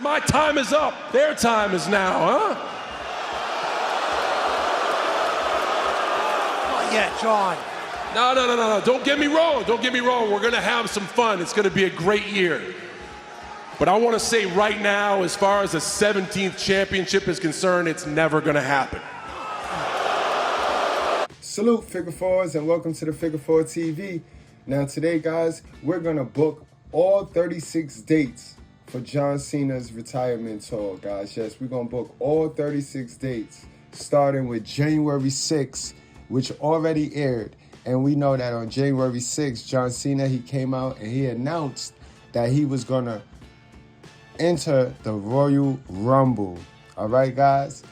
My time is up. Their time is now, huh? Not yet, John. No. Don't get me wrong. Don't get me wrong. We're going to have some fun. It's going to be a great year. But I want to say right now, as far as the 17th championship is concerned, it's never going to happen. Salute, Figure Fours, and welcome to the Figure Four TV. Now today, guys, we're going to book all 36 dates for John Cena's retirement tour, guys. Yes, we're going to book all 36 dates, starting with January 6th, which already aired. And we know that on January 6th, John Cena, he came out and he announced that he was going to enter the Royal Rumble. All right, guys?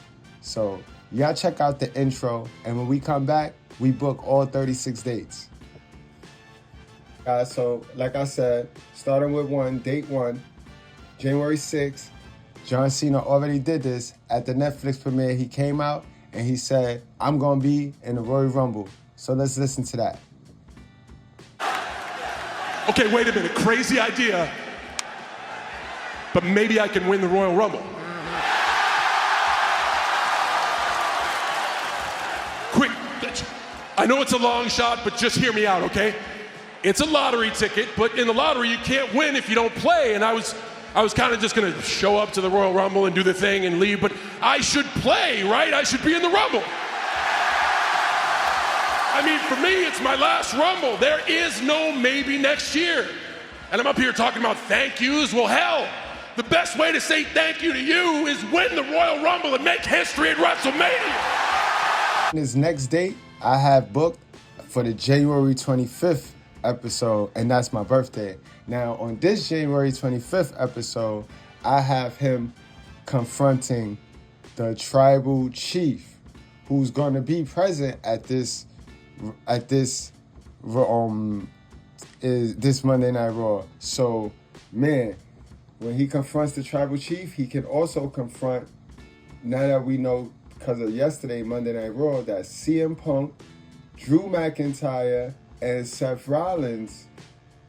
So y'all check out the intro, and when we come back, we book all 36 dates. Guys, so like I said, starting with date one, January 6th, John Cena already did this at the Netflix premiere. He came out and he said, I'm going to be in the Royal Rumble. So let's listen to that. Okay, wait a minute. Crazy idea. But maybe I can win the Royal Rumble. Quick, I know it's a long shot, but just hear me out, okay? It's a lottery ticket, but in the lottery you can't win if you don't play. And I was kind of just gonna show up to the Royal Rumble and do the thing and leave, but I should play, right? I should be in the Rumble. I mean, for me, it's my last Rumble. There is no maybe next year. And I'm up here talking about thank yous. Well, hell, the best way to say thank you to you is win the Royal Rumble and make history at WrestleMania. His next date I have booked for the January 25th episode, and that's my birthday. Now, on this January 25th episode, I have him confronting the tribal chief, who's going to be present at this Monday Night Raw. So, man, when he confronts the tribal chief, he can also confront, now that we know because of yesterday Monday Night Raw, that CM Punk, Drew McIntyre, and Seth Rollins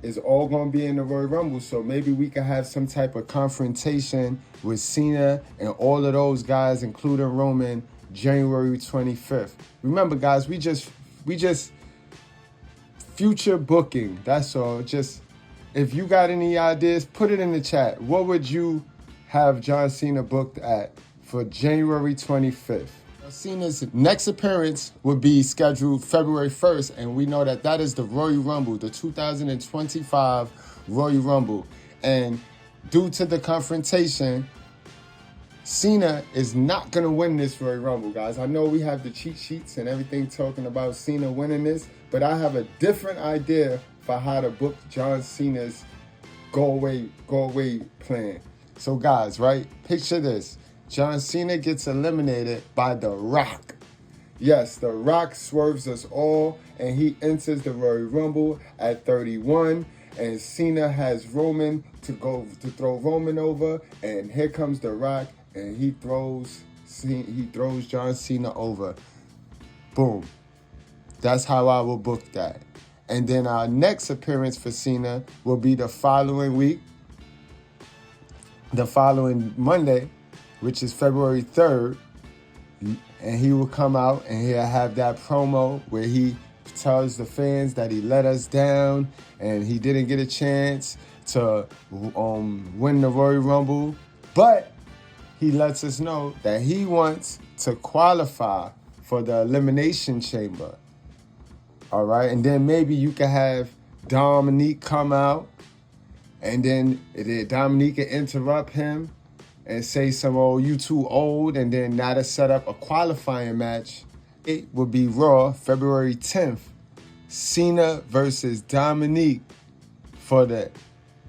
is all going to be in the Royal Rumble. So maybe we can have some type of confrontation with Cena and all of those guys, including Roman, January 25th. Remember, guys, we just future booking. That's all. Just, if you got any ideas, put it in the chat. What would you have John Cena booked at for January 25th? Cena's next appearance would be scheduled February 1st, and we know that is the Royal Rumble, the 2025 Royal Rumble. And due to the confrontation, Cena is not going to win this Royal Rumble, guys. I know we have the cheat sheets and everything talking about Cena winning this, but I have a different idea for how to book John Cena's go away plan. So, guys, right? Picture this. John Cena gets eliminated by The Rock. Yes, The Rock swerves us all, and he enters the Royal Rumble at 31. And Cena has Roman to throw Roman over, and here comes The Rock, and he throws John Cena over. Boom. That's how I will book that. And then our next appearance for Cena will be the following week, the following Monday, which is February 3rd, and he will come out and he'll have that promo where he tells the fans that he let us down and he didn't get a chance to win the Royal Rumble, but he lets us know that he wants to qualify for the Elimination Chamber. All right, and then maybe you can have Dominique come out, and then Dominique can interrupt him and say some, oh, you too old, and then now to set up a qualifying match. It will be Raw, February 10th. Cena versus Dominique for the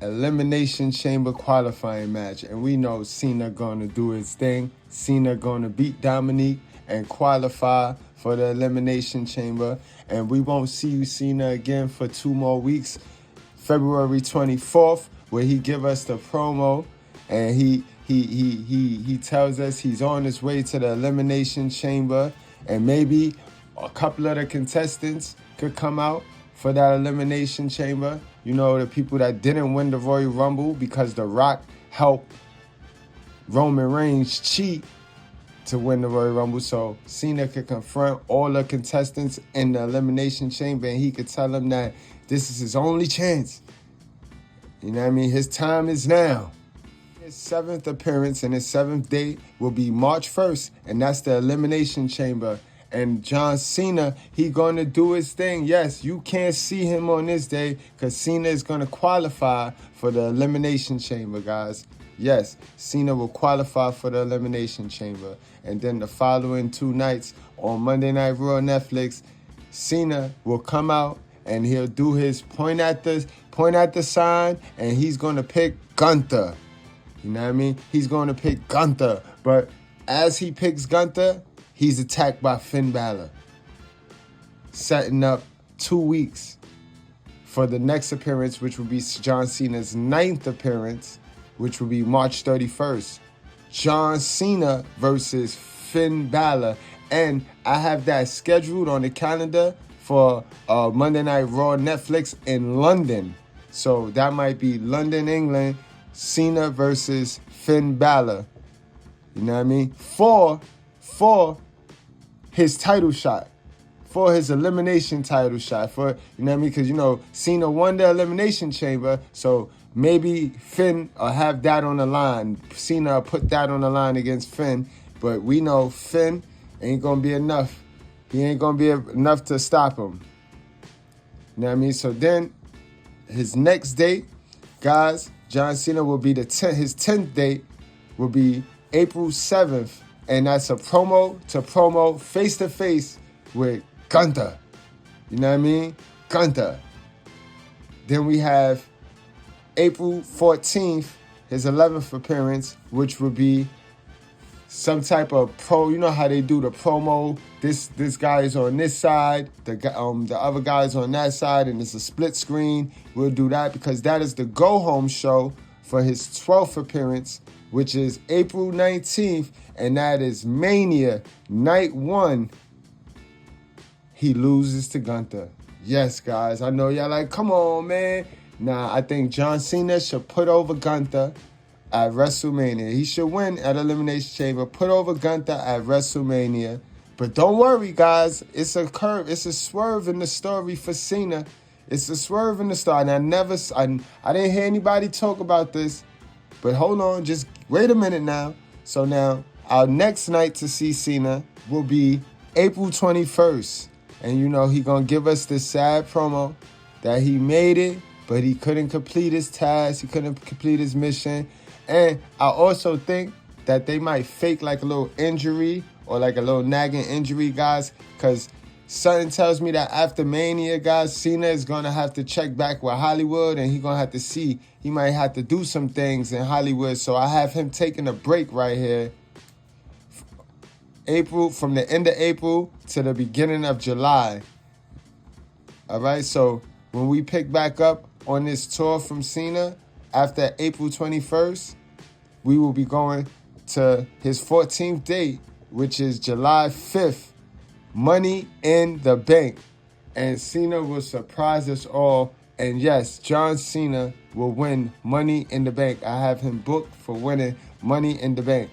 Elimination Chamber qualifying match. And we know Cena gonna do his thing. Cena gonna beat Dominique and qualify for the Elimination Chamber. And we won't see you, Cena, again for 2 more weeks. February 24th, where he give us the promo, and he tells us he's on his way to the Elimination Chamber, and maybe a couple of the contestants could come out for that Elimination Chamber. You know, the people that didn't win the Royal Rumble because The Rock helped Roman Reigns cheat to win the Royal Rumble, so Cena could confront all the contestants in the Elimination Chamber, and he could tell them that this is his only chance. You know what I mean? His time is now. His 7th appearance and his 7th date will be March 1st, and that's the Elimination Chamber. And John Cena, he going to do his thing. Yes, you can't see him on this day because Cena is going to qualify for the Elimination Chamber, guys. Yes, Cena will qualify for the Elimination Chamber. And then the following 2 nights on Monday Night Raw Netflix, Cena will come out and he'll do his point at the sign, and he's going to pick Gunther. You know what I mean? He's going to pick Gunther. But as he picks Gunther, he's attacked by Finn Balor, setting up 2 weeks for the next appearance, which will be John Cena's 9th appearance, which will be March 31st. John Cena versus Finn Balor. And I have that scheduled on the calendar for Monday Night Raw Netflix in London. So that might be London, England, Cena versus Finn Balor. You know what I mean? For his title shot. For his elimination title shot. For, you know what I mean? Because, you know, Cena won the Elimination Chamber, so maybe Finn will have that on the line. Cena will put that on the line against Finn. But we know Finn ain't going to be enough. He ain't going to be enough to stop him. You know what I mean? So then, his next date, guys, John Cena will be his 10th date will be April 7th. And that's a promo-to-promo, face-to-face with Gunther. You know what I mean? Gunther. Then we have April 14th, his 11th appearance, which would be some type of you know how they do the promo. This guy is on this side, the other guy is on that side, and it's a split screen. We'll do that because that is the go-home show for his 12th appearance, which is April 19th, and that is Mania, night 1. He loses to Gunther. Yes, guys, I know y'all like, come on, man. Nah, I think John Cena should put over Gunther at WrestleMania. He should win at Elimination Chamber, put over Gunther at WrestleMania. But don't worry, guys. It's a curve. It's a swerve in the story for Cena. It's a swerve in the story. And I didn't hear anybody talk about this. But hold on. Just wait a minute now. So now, our next night to see Cena will be April 21st. And, you know, he going to give us this sad promo that he made it, but he couldn't complete his task. He couldn't complete his mission. And I also think that they might fake like a little injury or like a little nagging injury, guys, because something tells me that after Mania, guys, Cena is going to have to check back with Hollywood, and he's going to have to see. He might have to do some things in Hollywood. So I have him taking a break right here. From the end of April to the beginning of July. All right, so when we pick back up on this tour from Cena after April 21st, we will be going to his 14th date, which is July 5th, Money in the Bank. And Cena will surprise us all. And yes, John Cena will win Money in the Bank. I have him booked for winning Money in the Bank.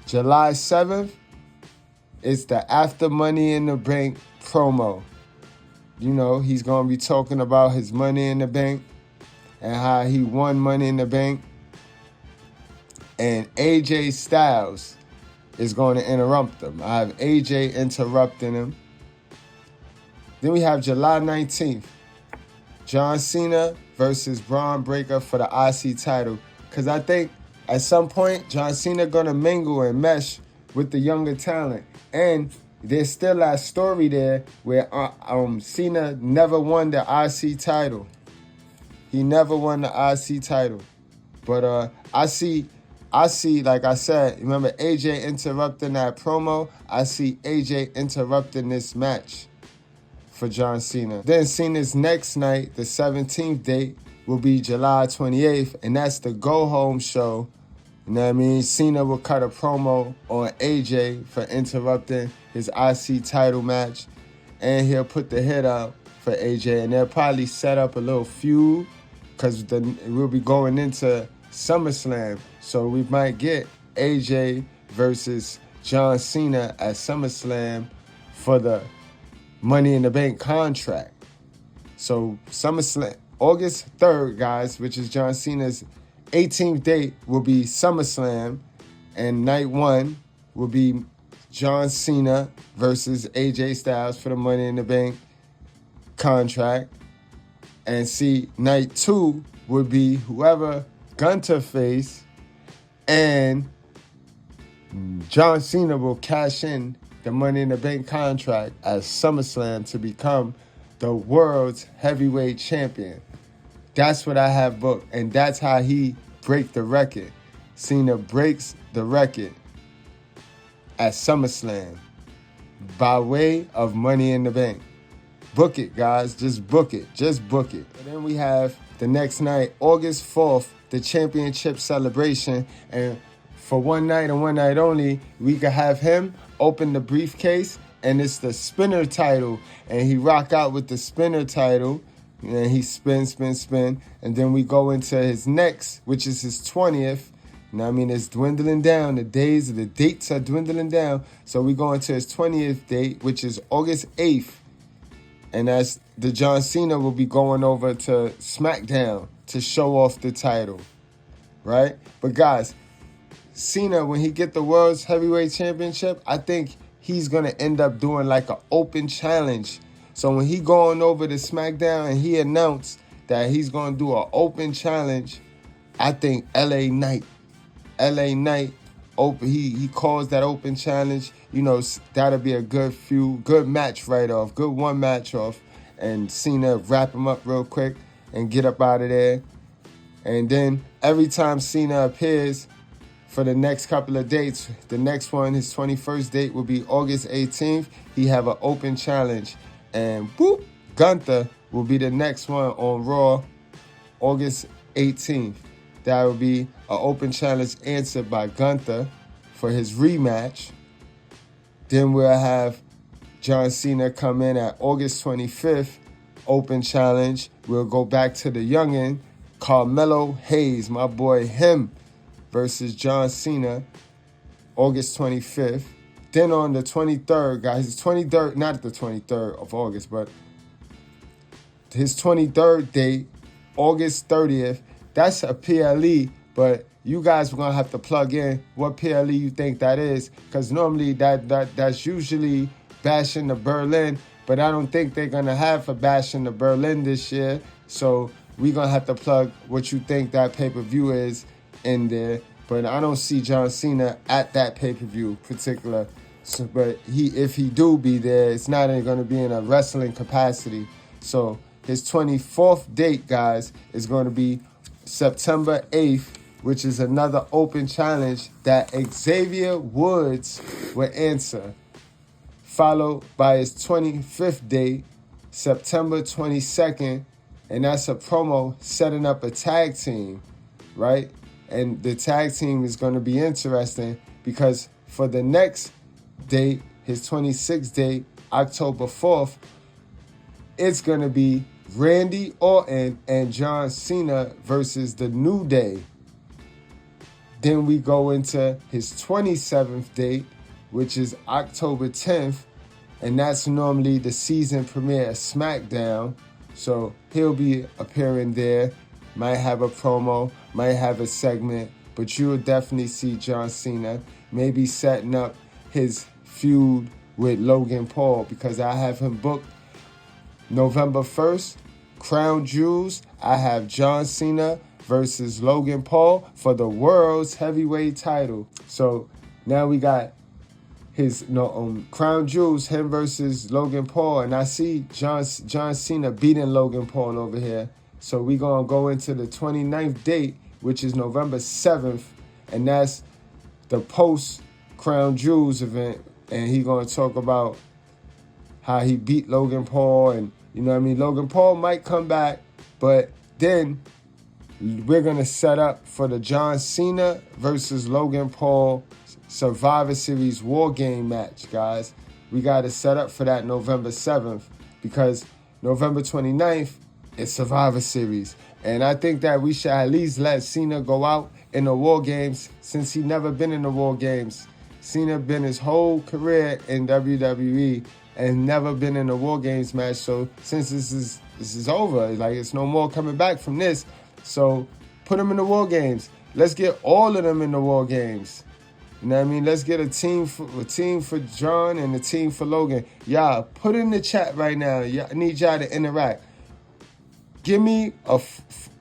July 7th is the After Money in the Bank promo. You know, he's going to be talking about his Money in the Bank and how he won Money in the Bank. And AJ Styles is going to interrupt him. I have AJ interrupting him. Then we have July 19th, John Cena versus Braun Breaker for the IC title. Because I think at some point, John Cena going to mingle and mesh with the younger talent. And there's still that story there where Cena never won the IC title. He never won the IC title. But I see, like I said, remember AJ interrupting that promo? I see AJ interrupting this match for John Cena. Then Cena's next night, the 17th date, will be July 28th, and that's the go-home show. You know what I mean? Cena will cut a promo on AJ for interrupting his IC title match, and he'll put the hit out for AJ, and they'll probably set up a little feud because we'll be going into SummerSlam. So we might get AJ versus John Cena at SummerSlam for the Money in the Bank contract. So SummerSlam, August 3rd, guys, which is John Cena's 18th date, will be SummerSlam. And night one will be John Cena versus AJ Styles for the Money in the Bank contract. And see, night two would be whoever Gunther face, and John Cena will cash in the Money in the Bank contract at SummerSlam to become the world's heavyweight champion. That's what I have booked, and that's how he break the record. Cena breaks the record at SummerSlam by way of Money in the Bank. Book it, guys. Just book it. Just book it. And then we have the next night, August 4th, the championship celebration. And for one night and one night only, we could have him open the briefcase, and it's the spinner title. And he rock out with the spinner title. And he spin. And then we go into his next, which is his 20th. You know what I mean? It's dwindling down. The dates are dwindling down. So we go into his 20th date, which is August 8th. And that's the John Cena will be going over to SmackDown to show off the title, right? But guys, Cena, when he get the World's Heavyweight Championship, I think he's going to end up doing like an open challenge. So when he going over to SmackDown and he announced that he's going to do an open challenge, I think LA Knight, open. He calls that open challenge. You know, that'll be a good match right off, good one match off, and Cena wrap him up real quick and get up out of there. And then every time Cena appears for the next couple of dates, the next one, his 21st date, will be August 18th. He have an open challenge, and boop, Gunther will be the next one on Raw, August 18th. That will be an open challenge answered by Gunther for his rematch. Then we'll have John Cena come in at August 25th, open challenge. We'll go back to the youngin', Carmelo Hayes, my boy, him, versus John Cena, August 25th. Then on the 23rd, guys, his 23rd, not the 23rd of August, but his 23rd date, August 30th, that's a PLE, but you guys are going to have to plug in what PLE you think that is, because normally that's usually Bash in the Berlin, but I don't think they're going to have a Bash in the Berlin this year, so we're going to have to plug what you think that pay-per-view is in there, but I don't see John Cena at that pay-per-view particular, so, but if he do be there, it's not going to be in a wrestling capacity, so his 24th date, guys, is going to be September 8th, which is another open challenge that Xavier Woods will answer, followed by his 25th date, September 22nd, and that's a promo setting up a tag team, right? And the tag team is going to be interesting because for the next date, his 26th date, October 4th, it's going to be Randy Orton and John Cena versus The New Day. Then we go into his 27th date, which is October 10th, and that's normally the season premiere of SmackDown. So he'll be appearing there, might have a promo, might have a segment, but you'll definitely see John Cena maybe setting up his feud with Logan Paul, because I have him booked November 1st, Crown Jewels. I have John Cena versus Logan Paul for the world's heavyweight title. So now we got his Crown Jewels, him versus Logan Paul, and I see John Cena beating Logan Paul over here. So we're going to go into the 29th date, which is November 7th, and that's the post-Crown Jewels event, and he's going to talk about how he beat Logan Paul, and you know what I mean, Logan Paul might come back, but then we're going to set up for the John Cena versus Logan Paul Survivor Series War Game match, guys. We got to set up for that November 7th, because November 29th is Survivor Series, And I think that we should at least let Cena go out in the War Games, since he never been in the War Games. Cena been his whole career in WWE and never been in a War Games match. So since this is over, like, it's no more coming back from this. So put him in the War Games. Let's get all of them in the War Games. You know what I mean? Let's get a team for John and a team for Logan. Y'all, put in the chat right now. I need y'all to interact. Give me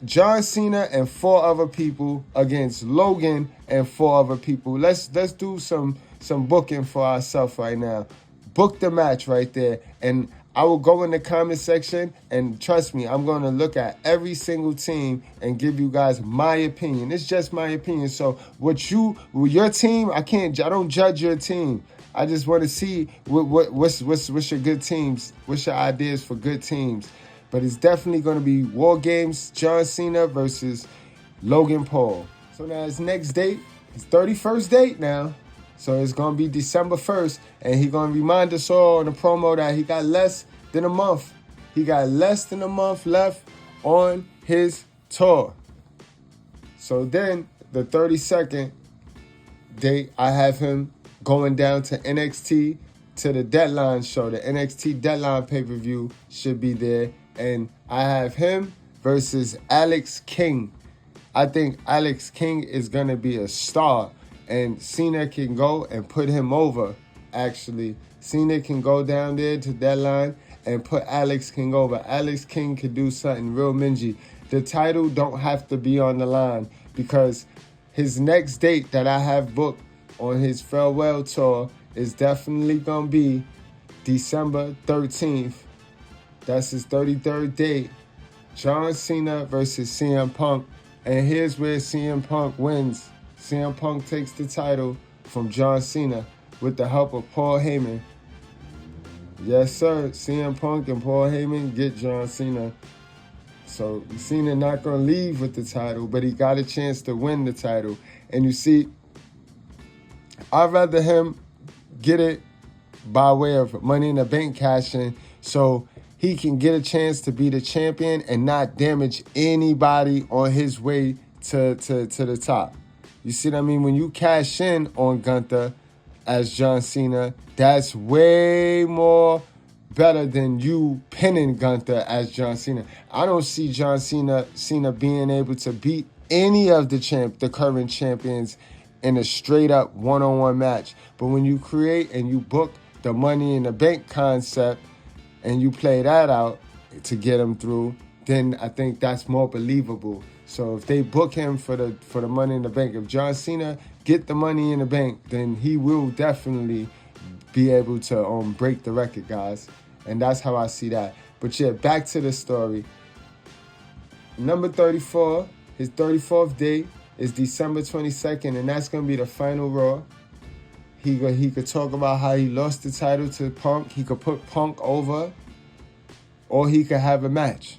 John Cena and 4 other people against Logan and 4 other people. Let's do some booking for ourselves right now. Book the match right there. And I will go in the comment section, and trust me, I'm going to look at every single team and give you guys my opinion. It's just my opinion. So your team, I don't judge your team. I just want to see what's your good teams, what's your ideas for good teams. But it's definitely going to be War Games, John Cena versus Logan Paul. So now his next date, his 31st date now. So it's going to be December 1st, and he's going to remind us all in the promo that he got less than a month. He got less than a month left on his tour. So then the 32nd date, I have him going down to NXT to the Deadline show. The NXT Deadline pay-per-view should be there. And I have him versus Alex King. I think Alex King is going to be a star. And Cena can go and put him over, actually. Cena can go down there to Deadline and put Alex King over. Alex King could do something real mingy. The title don't have to be on the line, because his next date that I have booked on his farewell tour is definitely going to be December 13th. That's his 33rd date. John Cena versus CM Punk. And here's where CM Punk wins. CM Punk takes the title from John Cena with the help of Paul Heyman. Yes, sir. CM Punk and Paul Heyman get John Cena. So Cena not going to leave with the title, but he got a chance to win the title. And you see, I'd rather him get it by way of Money in the Bank cash-in, so he can get a chance to be the champion and not damage anybody on his way to the top. You see what I mean? When you cash in on Gunther as John Cena, that's way more better than you pinning Gunther as John Cena. I don't see John Cena being able to beat any of the current champions in a straight up one-on-one match. But when you create and you book the Money in the Bank concept and you play that out to get him through, then I think that's more believable. So if they book him for the Money in the Bank, if John Cena get the Money in the Bank, then he will definitely be able to break the record, guys. And that's how I see that. But yeah, back to the story. Number 34, his 34th date is December 22nd, and that's going to be the final Raw. He could talk about how he lost the title to Punk. He could put Punk over, or he could have a match.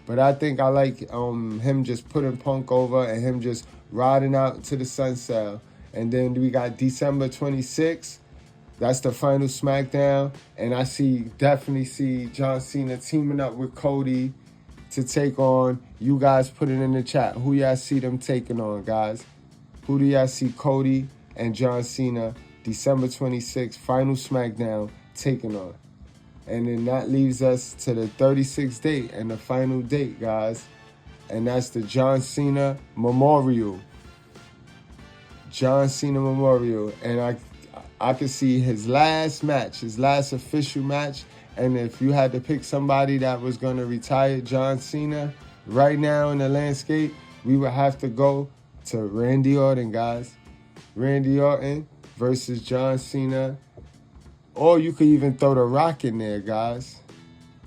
But I think I like him just putting Punk over and him just riding out to the sunset. And then we got December 26th. That's the final SmackDown. And I definitely see John Cena teaming up with Cody to take on. You guys put it in the chat. Who y'all see them taking on, guys? Who do y'all see Cody and John Cena, December 26th, final SmackDown, taking on? And then that leaves us to the 36th date and the final date, guys. And that's the John Cena Memorial. John Cena Memorial. And I could see his last match, his last official match. And if you had to pick somebody that was going to retire John Cena right now in the landscape, we would have to go to Randy Orton, guys. Randy Orton versus John Cena. Or you could even throw The Rock in there, guys.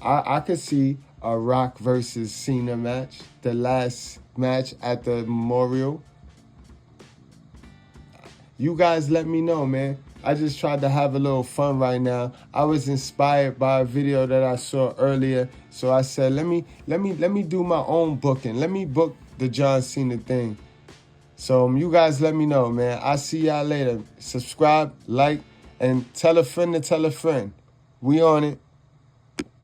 I could see a Rock versus Cena match, the last match at the Memorial. You guys let me know, man. I just tried to have a little fun right now. I was inspired by a video that I saw earlier, so I said, let me do my own booking. Let me book the John Cena thing. So you guys let me know, man. I'll see y'all later. Subscribe, like, and tell a friend to tell a friend. We on it.